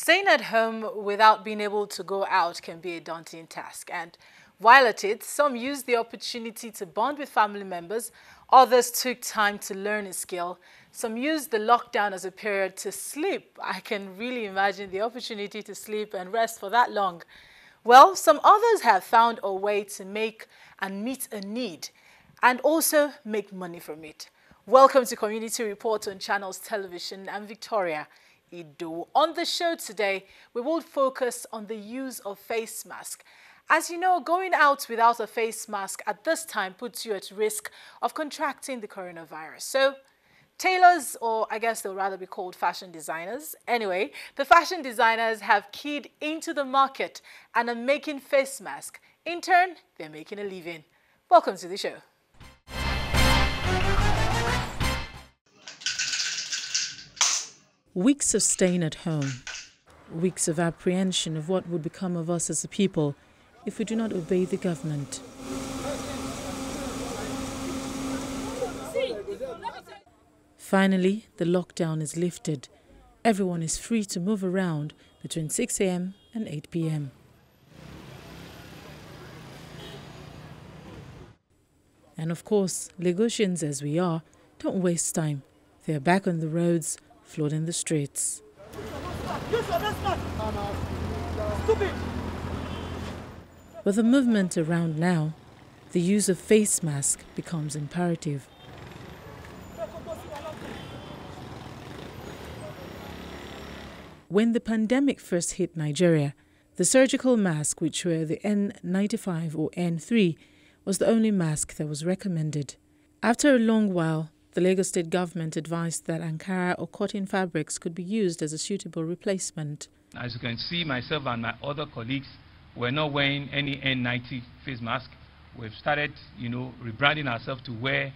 Staying at home without being able to go out can be a daunting task, and while at it, some used the opportunity to bond with family members, others took time to learn a skill, some used the lockdown as a period to sleep. I can really imagine the opportunity to sleep and rest for that long. Well, some others have found a way to make and meet a need and also make money from it. Welcome to Community Report on Channels Television. I'm Victoria Ido. On the show today, we will focus on the use of face mask. As you know, going out without a face mask at this time puts you at risk of contracting the coronavirus. So, tailors, or I guess they'll rather be called fashion designers. Anyway, the fashion designers have keyed into the market and are making face masks. In turn, they're making a living. Welcome to the show. Weeks of staying at home, weeks of apprehension of what would become of us as a people if we do not obey the government. Finally, the lockdown is lifted. Everyone is free to move around between 6 a.m. and 8 p.m. And of course, Lagosians as we are, don't waste time. They are back on the roads, flooding the streets. With the movement around now, the use of face mask becomes imperative. When the pandemic first hit Nigeria, the surgical mask, which were the N95 or N3, was the only mask that was recommended. After a long while, the Lagos State government advised that Ankara or cotton fabrics could be used as a suitable replacement. As you can see, myself and my other colleagues were not wearing any N90 face mask. We've started, rebranding ourselves to wear,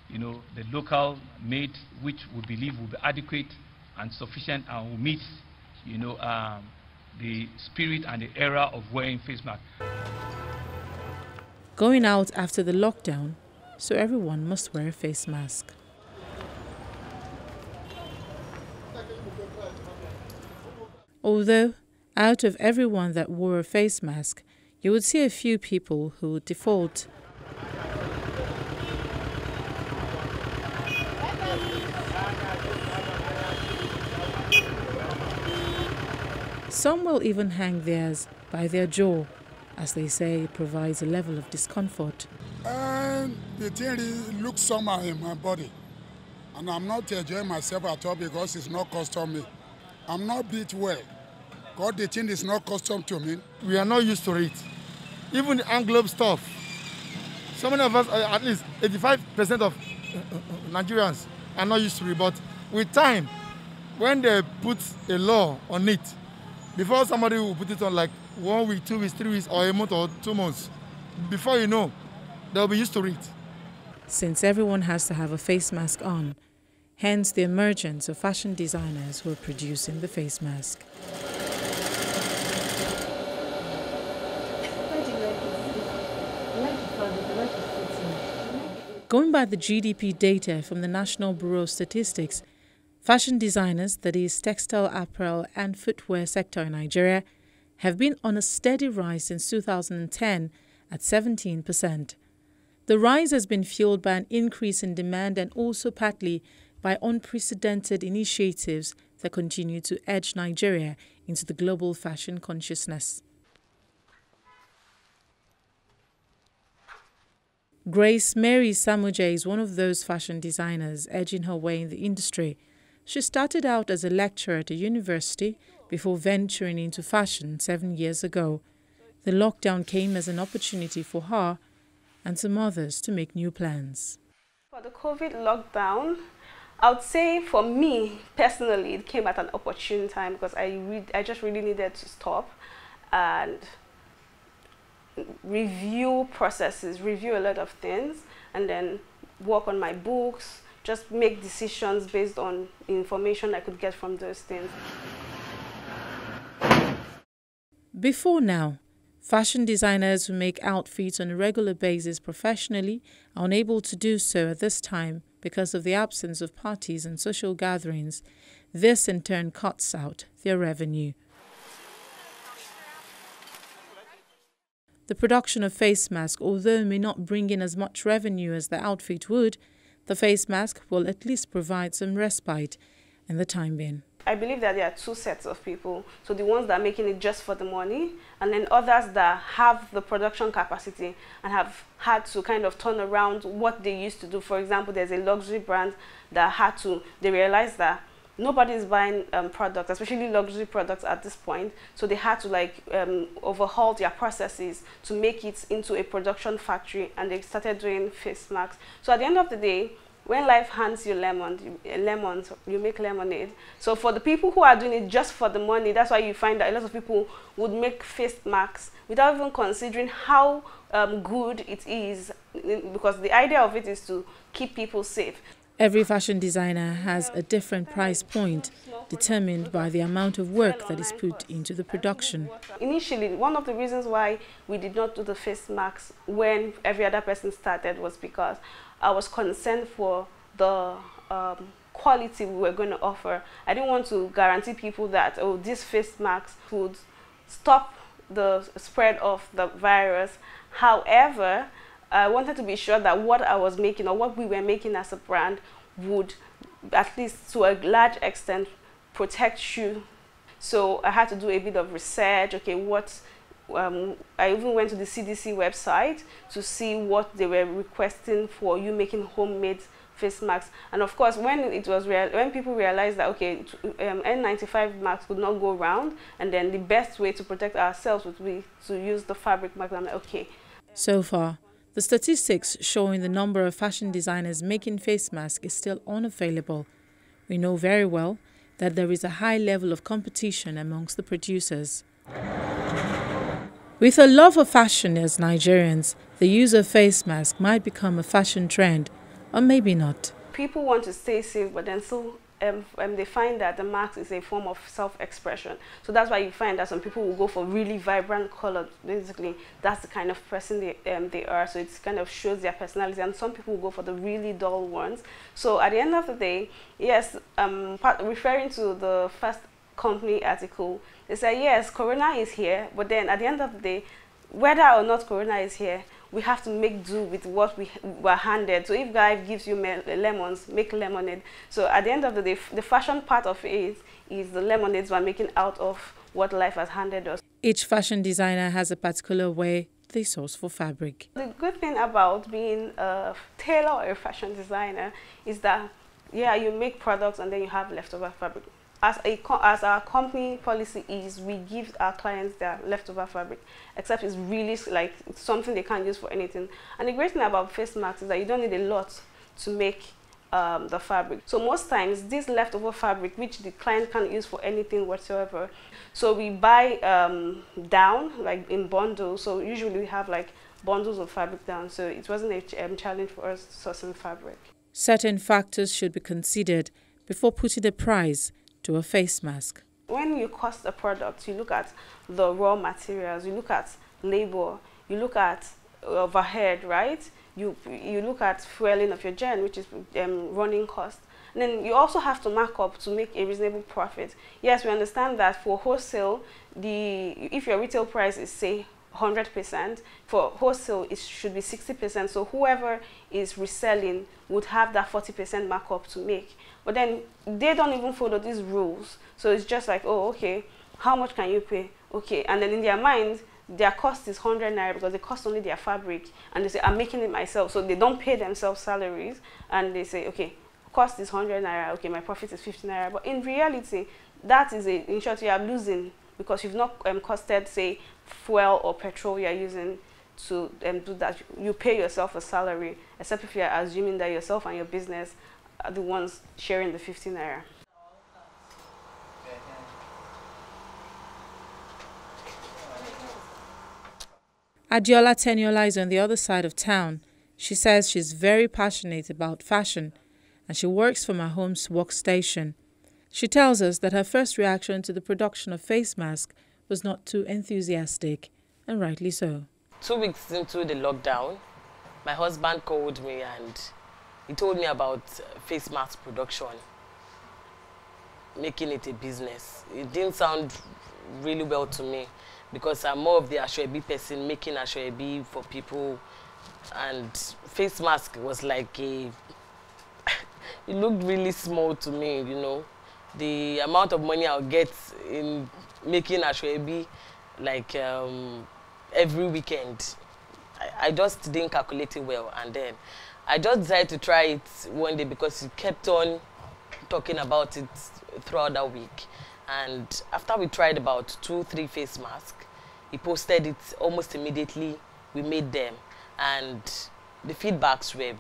the local made, which we believe will be adequate and sufficient and will meet, the spirit and the era of wearing face masks. Going out after the lockdown, so everyone must wear a face mask. Although, out of everyone that wore a face mask, you would see a few people who would default. Some will even hang theirs by their jaw, as they say it provides a level of discomfort. And the thing really looks somehow in my body, and I'm not enjoying myself at all because it's not custom me. I'm not beat well. God, the thing is not custom to me. We are not used to it. Even the Anglo stuff. So many of us, at least 85% of Nigerians are not used to it. But with time, when they put a law on it, before somebody will put it on like 1 week, 2 weeks, 3 weeks, or a month or 2 months, before you know, they'll be used to it. Since everyone has to have a face mask on, hence the emergence of fashion designers who are producing the face mask. Going by the GDP data from the National Bureau of Statistics, fashion designers, that is textile, apparel and footwear sector in Nigeria, have been on a steady rise since 2010 at 17%. The rise has been fueled by an increase in demand and also partly by unprecedented initiatives that continue to edge Nigeria into the global fashion consciousness. Grace Mary Samuje is one of those fashion designers edging her way in the industry. She started out as a lecturer at a university before venturing into fashion 7 years ago. The lockdown came as an opportunity for her and some others to make new plans. For the COVID lockdown, I would say for me personally, it came at an opportune time because I just really needed to stop and review processes, review a lot of things, and then work on my books, just make decisions based on information I could get from those things. Before now, fashion designers who make outfits on a regular basis professionally are unable to do so at this time because of the absence of parties and social gatherings. This in turn cuts out their revenue. The production of face masks, although may not bring in as much revenue as the outfit would, the face mask will at least provide some respite in the time being. I believe that there are two sets of people. So the ones that are making it just for the money, and then others that have the production capacity and have had to kind of turn around what they used to do. For example, there's a luxury brand that they realized that nobody's buying products, especially luxury products at this point. So they had to overhaul their processes to make it into a production factory, and they started doing face masks. So at the end of the day, when life hands you lemons, you make lemonade. So for the people who are doing it just for the money, that's why you find that a lot of people would make face masks without even considering how good it is, because the idea of it is to keep people safe. Every fashion designer has a different price point determined by the amount of work that is put into the production. Initially, one of the reasons why we did not do the face masks when every other person started was because I was concerned for the quality we were going to offer. I didn't want to guarantee people that, oh, these face masks would stop the spread of the virus. However, I wanted to be sure that what I was making, or what we were making as a brand, would, at least to a large extent, protect you. So I had to do a bit of research. Okay, I even went to the CDC website to see what they were requesting for you making homemade face masks. And of course, when people realized that, okay, N95 masks would not go round, and then the best way to protect ourselves would be to use the fabric mask, I'm like, okay. So far, the statistics showing the number of fashion designers making face masks is still unavailable. We know very well that there is a high level of competition amongst the producers. With a love of fashion as Nigerians, the use of face masks might become a fashion trend, or maybe not. People want to stay safe, but then they find that the mask is a form of self-expression. So that's why you find that some people will go for really vibrant colors. Basically, that's the kind of person they are. So it kind of shows their personality. And some people will go for the really dull ones. So at the end of the day, yes, referring to the first company article, they say, yes, Corona is here. But then at the end of the day, whether or not Corona is here, we have to make do with what we were handed. So if life gives you lemons, make lemonade. So at the end of the day, the fashion part of it is the lemonades we're making out of what life has handed us. Each fashion designer has a particular way they source for fabric. The good thing about being a tailor or a fashion designer is that, yeah, you make products and then you have leftover fabric. As our company policy is, we give our clients their leftover fabric, except it's really like something they can't use for anything. And the great thing about face masks is that you don't need a lot to make the fabric. So most times, this leftover fabric, which the client can't use for anything whatsoever, so we buy down, like in bundles. So usually we have like bundles of fabric down. So it wasn't a challenge for us sourcing fabric. Certain factors should be considered before putting a price to a face mask. When you cost a product, you look at the raw materials, you look at labor, you look at overhead, right? You look at fueling of your gen, which is running cost. And then you also have to mark up to make a reasonable profit. Yes, we understand that for wholesale, if your retail price is, say, 100%, for wholesale it should be 60%. So whoever is reselling would have that 40% markup to make. But then they don't even follow these rules. So it's just like, oh, okay, how much can you pay? Okay, and then in their mind, their cost is 100 naira because they cost only their fabric, and they say, I'm making it myself. So they don't pay themselves salaries, and they say, okay, cost is 100 naira, okay, my profit is 50 naira. But in reality, that is in short, you are losing, because you've not costed, say, fuel or petrol you are using to do that. You pay yourself a salary, except if you are assuming that yourself and your business are the ones sharing the 50 naira. ADEOLA TENIOLA is on the other side of town. She says she's very passionate about fashion and she works from her home's workstation. She tells us that her first reaction to the production of face masks was not too enthusiastic, and rightly so. 2 weeks into the lockdown, my husband called me and he told me about face mask production, making it a business. It didn't sound really well to me. because I'm more of the ashwebi person, making ashwebi for people. And face mask was like a, it looked really small to me, you know. The amount of money I'll get in making ashwebi, like every weekend, I just didn't calculate it well. And then I just decided to try it one day because he kept on talking about it throughout that week. And after we tried about 2-3 face masks, he posted it almost immediately. We made them, and the feedbacks were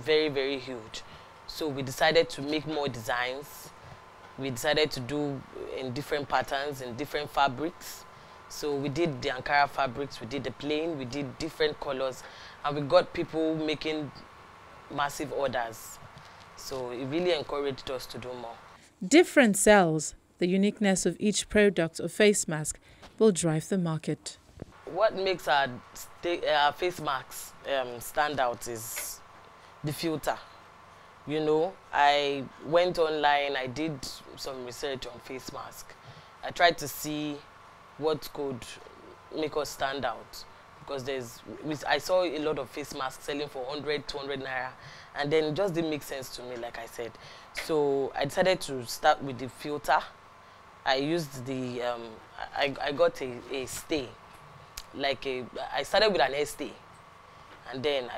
very, very huge. So we decided to make more designs. We decided to do in different patterns, in different fabrics. So we did the Ankara fabrics, we did the plain, we did different colors, and we got people making massive orders. So it really encouraged us to do more. Different cells, the uniqueness of each product or face mask, will drive the market. What makes our face masks stand out is the filter. You know, I went online, I did some research on face mask. I tried to see what could make us stand out, because I saw a lot of face masks selling for 100, 200 naira, and then it just didn't make sense to me, like I said. So I decided to start with the filter. I used the, I got a stay, I started with an stay, and then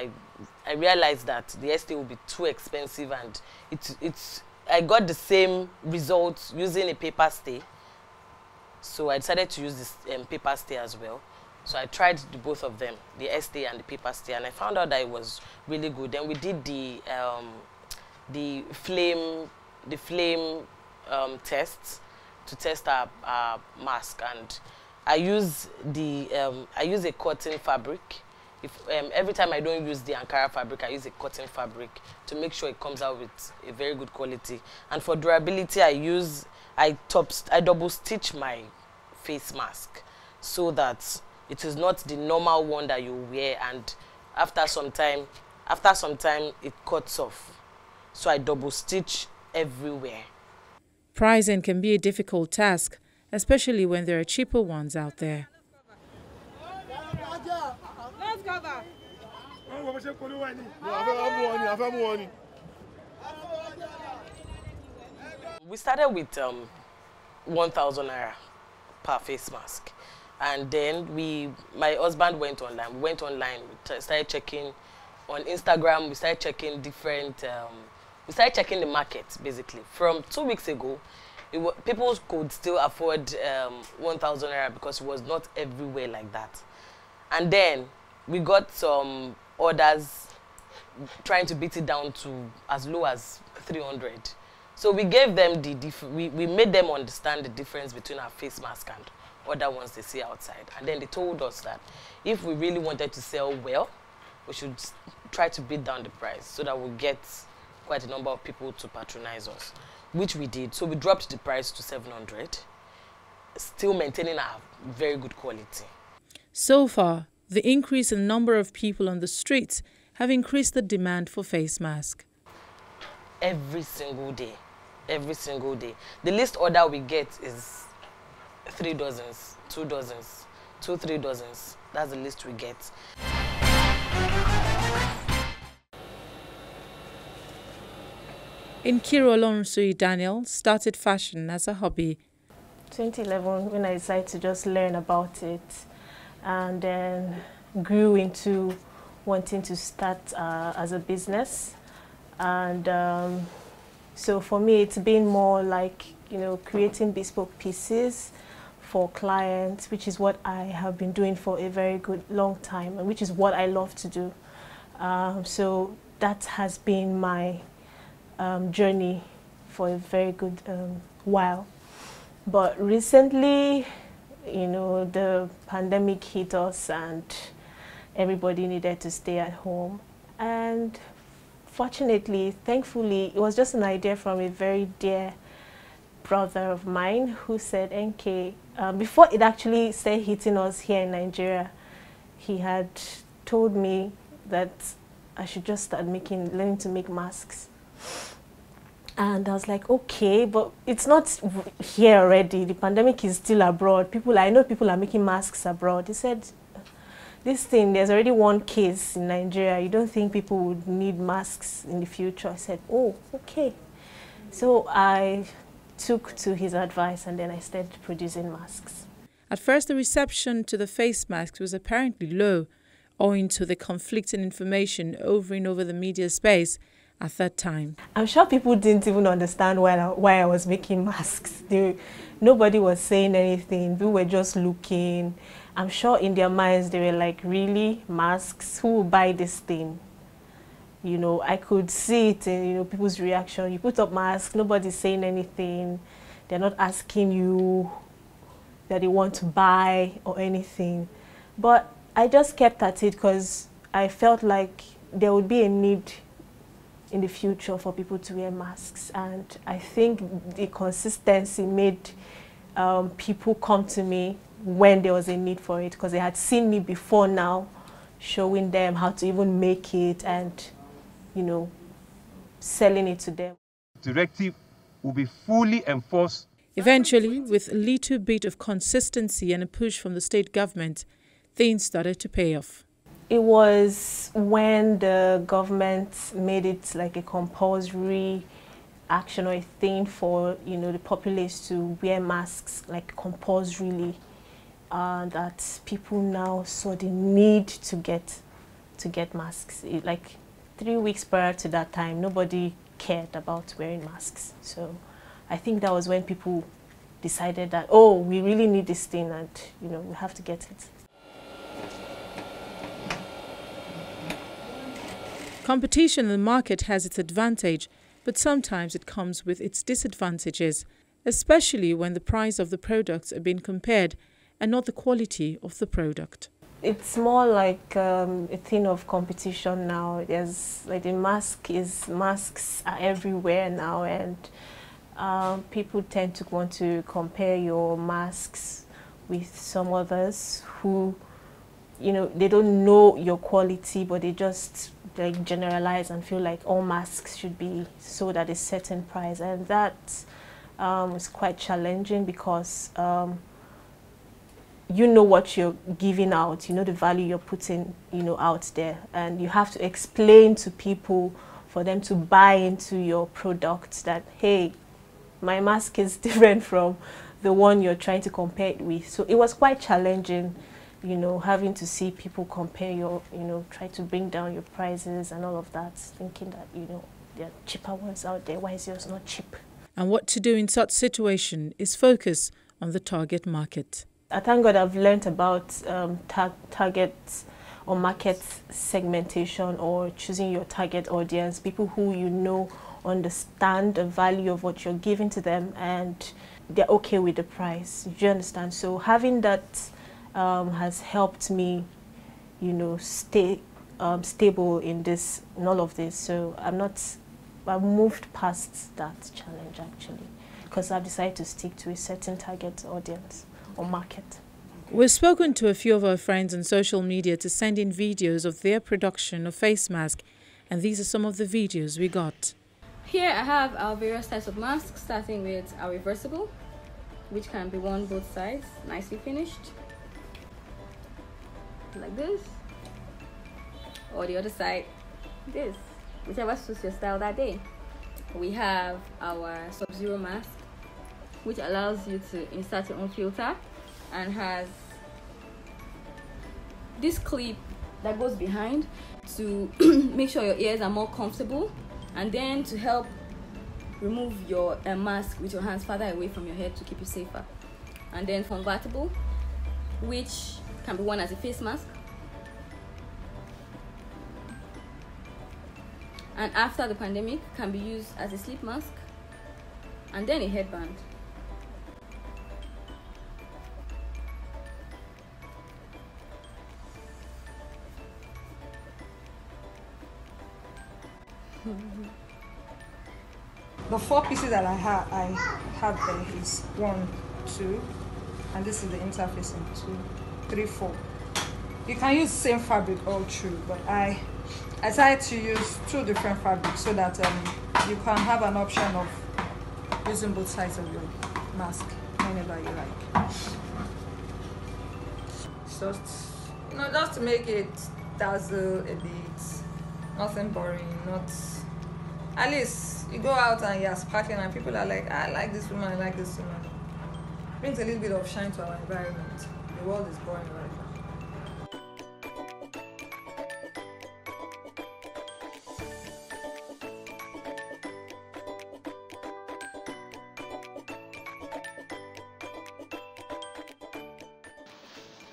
I realized that the stay would be too expensive, and I got the same results using a paper stay. So I decided to use this paper stay as well. So I tried both of them, the stay and the paper stay, and I found out that it was really good. Then we did the flame tests to test our mask, and I use a cotton fabric. Every time I don't use the Ankara fabric, I use a cotton fabric to make sure it comes out with a very good quality. And for durability, I double stitch my face mask so that it is not the normal one that you wear, and after some time it cuts off. So I double stitch everywhere. Pricing can be a difficult task, especially when there are cheaper ones out there. We started with 1,000 naira per face mask, and then my husband went online. We went online. We started checking on Instagram. We started checking different. We started checking the market basically. From 2 weeks ago, people could still afford 1,000 naira because it was not everywhere like that. And then we got some orders trying to beat it down to as low as 300. So we gave them we made them understand the difference between our face mask and other ones they see outside. And then they told us that if we really wanted to sell well, we should try to beat down the price so that we'll get quite a number of people to patronize us, which we did. So we dropped the price to 700, still maintaining our very good quality. So far, the increase in number of people on the streets have increased the demand for face masks. Every single day. Every single day. The least order we get is 3 dozens, 2 dozens, 2-3 dozens. That's the least we get. NKIRU OLORUNSUYI Daniel started fashion as a hobby. 2011, when I decided to just learn about it, and then grew into wanting to start as a business. And so for me, it's been more like, creating bespoke pieces for clients, which is what I have been doing for a very good long time, and which is what I love to do. So that has been my journey for a very good while. But recently, the pandemic hit us and everybody needed to stay at home. And fortunately, thankfully, it was just an idea from a very dear brother of mine who said, NK, before it actually started hitting us here in Nigeria, he had told me that I should just start learning to make masks. And I was like, okay, but it's not here already. The pandemic is still abroad. I know people are making masks abroad. He said, this thing, there's already one case in Nigeria. You don't think people would need masks in the future? I said, oh, okay. So I took to his advice and then I started producing masks. At first, the reception to the face masks was apparently low, owing to the conflicting information over the media space at that time. I'm sure people didn't even understand why I was making masks. Nobody was saying anything. People were just looking. I'm sure in their minds they were like, really, masks? Who will buy this thing? You know, I could see it in, you know, people's reaction. You put up masks, nobody's saying anything. They're not asking you that they want to buy or anything. But I just kept at it because I felt like there would be a need in the future for people to wear masks, and I think the consistency made people come to me when there was a need for it, because they had seen me before now, showing them how to even make it and, you know, selling it to them. Directive will be fully enforced. Eventually, with a little bit of consistency and a push from the state government, things started to pay off. It was when the government made it like a compulsory action or a thing for, you know, the populace to wear masks like compulsorily, that people now saw the need to get masks. Like 3 weeks prior to that time, nobody cared about wearing masks. So I think that was when people decided that, oh, we really need this thing and, you know, we have to get it. Competition in the market has its advantage, but sometimes it comes with its disadvantages, especially when the price of the products are being compared and not the quality of the product. It's more like a thing of competition now. There's like masks are everywhere now, and people tend to want to compare your masks with some others who, you know, they don't know your quality, but they just like generalize and feel like all masks should be sold at a certain price, and that is quite challenging because you know what you're giving out, you know the value you're putting, you know, out there, and you have to explain to people for them to buy into your product that, hey, my mask is different from the one you're trying to compare it with. So it was quite challenging, you know, having to see people compare your, you know, try to bring down your prices and all of that, thinking that, you know, there are cheaper ones out there, why is yours not cheap? And what to do in such situation is focus on the target market. I thank God I've learned about target or market segmentation, or choosing your target audience, people who you know understand the value of what you're giving to them and they're okay with the price. Do you understand? So having that has helped me, you know, stay stable in all of this. So I've moved past that challenge actually, because I've decided to stick to a certain target audience or market. We've spoken to a few of our friends on social media to send in videos of their production of face masks, and these are some of the videos we got. Here I have our various types of masks, starting with our reversible, which can be worn both sides, nicely finished, like this, or the other side, this, whichever suits your style that day. We have our Sub-Zero mask, which allows you to insert your own filter and has this clip that goes behind to make sure your ears are more comfortable, and then to help remove your mask with your hands farther away from your head to keep you safer. And then convertible, which can be worn as a face mask, and after the pandemic can be used as a sleep mask, and then a headband. The 4 pieces that I have there is 1, 2, and this is the interfacing 2, 3, 4. You can use the same fabric all through, but I decided to use 2 different fabrics so that you can have an option of using both sides of your mask whenever you like. Just, just to make it dazzle a bit, nothing boring, not, at least you go out and you're sparkling and people are like, I like this woman, I like this woman. Brings a little bit of shine to our environment. The world is boring right now.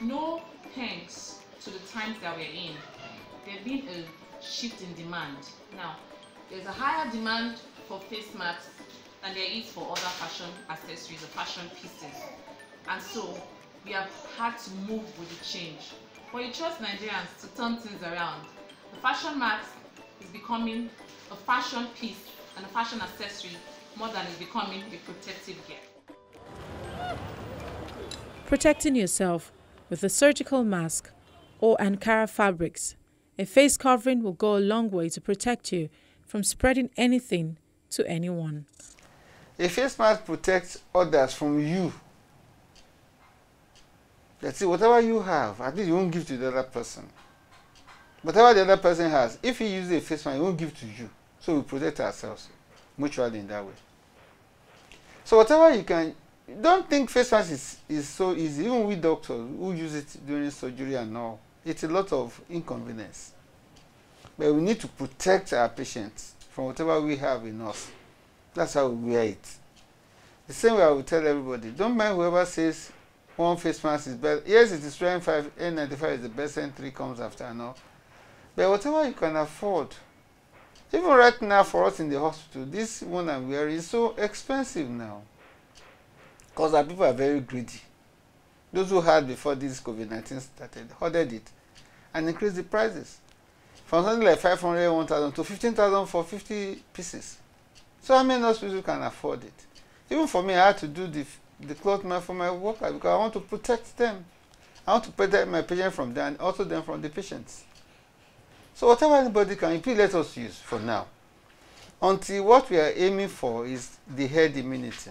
No thanks to the times that we're in, there's been a shift in demand. Now, there's a higher demand for face masks than there is for other fashion accessories or fashion pieces. And so, we have had to move with the change. But you trust Nigerians to turn things around. The fashion mask is becoming a fashion piece and a fashion accessory more than it's becoming a protective gear. Protecting yourself with a surgical mask or NKIRU fabrics, a face covering will go a long way to protect you from spreading anything to anyone. A face mask protects others from you. That's it. Whatever you have, at least you won't give to the other person. Whatever the other person has, if he uses a face mask, he won't give to you. So we protect ourselves mutually in that way. So whatever you can, don't think face mask is so easy. Even we doctors who use it during surgery and all, it's a lot of inconvenience. But we need to protect our patients from whatever we have in us. That's how we wear it. The same way I will tell everybody, don't mind whoever says one face mask is better. Yes, it is 25, N95 is the best, N3 comes after and all. But whatever you can afford. Even right now for us in the hospital, this one I'm wearing is so expensive now. Because our people are very greedy. Those who had before this COVID-19 started, hoarded it and increased the prices. From something like 500, 1,000 to 15,000 for 50 pieces. So how many hospitals can afford it? Even for me, I had to do the cloth mask for my workers because I want to protect them. I want to protect my patients from them and also them from the patients. So whatever anybody can, please let us use for now. Until what we are aiming for is the herd immunity.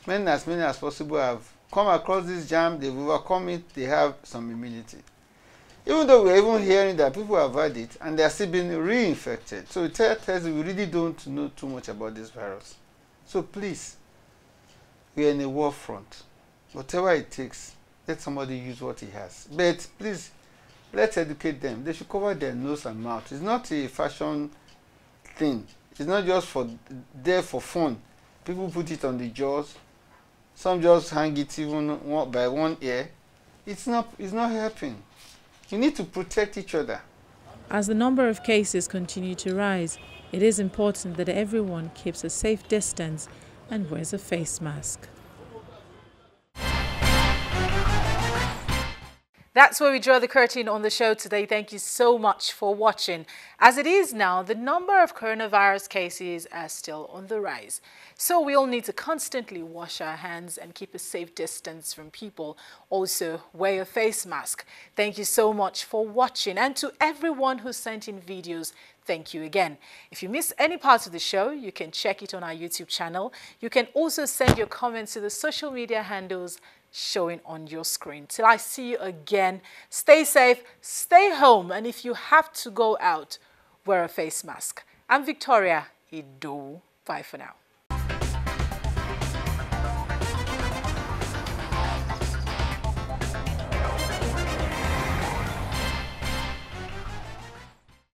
Many as possible have come across this jam, they've overcome it, they have some immunity. Even though we're even hearing that people have had it and they are still being reinfected. So it tells us we really don't know too much about this virus. So please, we are in a war front. Whatever it takes, let somebody use what he has. But please, let's educate them. They should cover their nose and mouth. It's not a fashion thing. It's not just there for fun. People put it on the jaws. Some just hang it even by one ear. It's not helping. You need to protect each other. As the number of cases continue to rise, it is important that everyone keeps a safe distance and wears a face mask. That's where we draw the curtain on the show today. Thank you so much for watching. As it is now, the number of coronavirus cases are still on the rise. So we all need to constantly wash our hands and keep a safe distance from people. Also, wear your face mask. Thank you so much for watching. And to everyone who sent in videos, thank you again. If you missed any part of the show, you can check it on our YouTube channel. You can also send your comments to the social media handles showing on your screen. Till I see you again, stay safe, stay home, and if you have to go out, wear a face mask. I'm Victoria Ido. Bye for now.